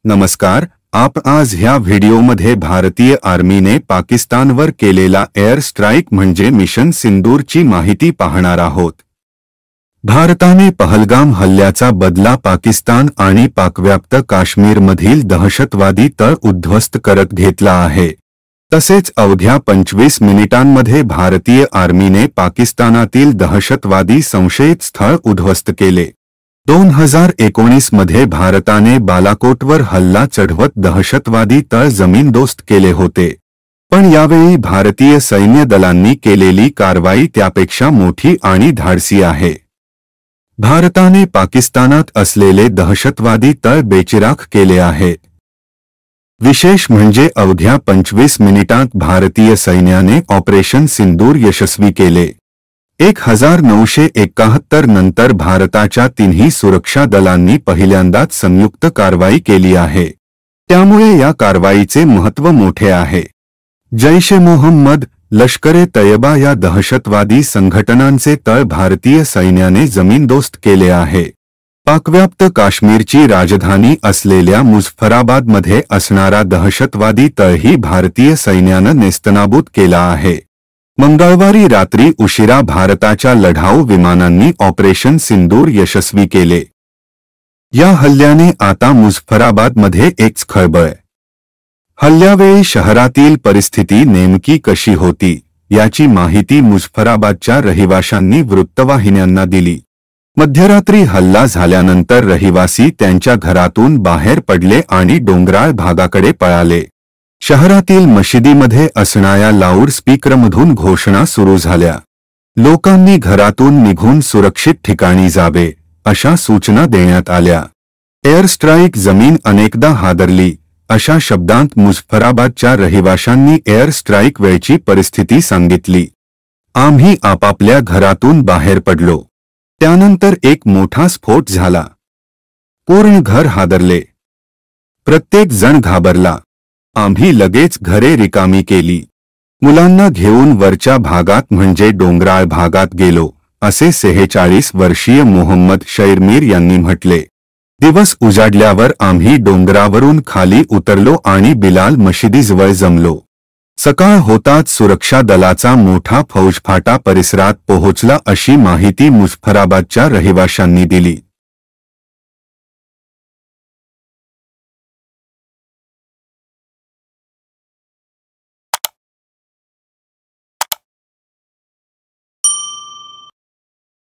नमस्कार, आप आज ह्या व्हिडिओमध्ये भारतीय आर्मीने पाकिस्तानवर केलेला एअर स्ट्राईक म्हणजे मिशन सिंदूरची माहिती पाहणार आहोत। भारताने पहलगाम हल्ल्याचा बदला पाकिस्तान आणि पाकव्याप्त काश्मीरमधील दहशतवादी तळ उद्ध्वस्त करत घेतला आहे। तसेच अवघ्या 25 मिनिटांमध्ये भारतीय आर्मीने पाकिस्तानातील दहशतवादी संशयित स्थळ उद्ध्वस्त केले। 2019 मध्ये भारताने बालाकोटवर हल्ला चढवत दहशतवादी तळ जमीनदोस्त केले होते, पण यावेळी भारतीय सैन्य दलांनी केलेली कारवाई त्यापेक्षा मोठी आणि धाडसी आहे। भारताने पाकिस्तानात असलेले दहशतवादी तळ बेचिराख केले आहेत। विशेष म्हणजे अवघ्या 25 मिनिटांत भारतीय सैन्याने ऑपरेशन सिंदूर यशस्वी केले। 1971 नंतर भारताच्या तिन्ही सुरक्षा दलांनी पहिल्यांदाच संयुक्त कारवाई केली आहे, त्यामुळे या कारवाईचे महत्त्व मोठे आहे। जैश-ए-मोहम्मद, लष्कर-ए-तैयबा या दहशतवादी संघटनांचे तळ भारतीय सैन्याने जमीनदोस्त केले आहे। पाकव्याप्त काश्मीरची राजधानी असलेल्या मुझफ्फराबादमध्ये असणारा दहशतवादी तळही भारतीय सैन्याने नेस्तनाबूत केला आहे। मंगळवारी रात्री उशिरा भारताच्या लढाऊ विमानांनी ऑपरेशन सिंदूर यशस्वी केले। या हल्ल्याने आता मुझफ्फराबादमध्ये एक खळबळ। हल्ल्यावेळी शहरातील परिस्थिती नेमकी कशी होती याची माहिती मुझफ्फराबादच्या रहिवाशांनी वृत्तवाहिन्यांना दिली। मध्यरात्री हल्ला झाल्यानंतर रहिवासी त्यांच्या घरातून बाहेर पडले आणि डोंगराळ भागाकडे पळाले। शहरातील मशिदीमध्ये असणाऱ्या लाऊडस्पीकरमधून घोषणा सुरू झाल्या। लोकांनी घरातून निघून सुरक्षित ठिकाणी जावे अशा सूचना देण्यात आल्या। एअर स्ट्राईक जमीन अनेकदा हादरली अशा शब्दांत मुझफ्फराबादच्या रहिवाशांनी एअर स्ट्राईक वेळची परिस्थिती सांगितली। आम्ही आपापल्या घरातून बाहेर पडलो, त्यानंतर एक मोठा स्फोट झाला। पूर्ण घर हादरले, प्रत्येक जण घाबरला। आम्ही लगेच घरे रिकामी केली, मुलांना घेऊन वरच्या भागात म्हणजे डोंगराळ भागात गेलो, असे 46 वर्षीय मोहम्मद शैरमीर यांनी म्हटले। दिवस उजाडल्यावर आम्ही डोंगरावरून खाली उतरलो आणि बिलाल मशिदीजवळ जमलो। सकाळ होताच सुरक्षा दलाचा मोठा फौजफाटा परिसरात पोहोचला अशी माहिती मुझफ्फराबादच्या रहिवाशांनी दिली।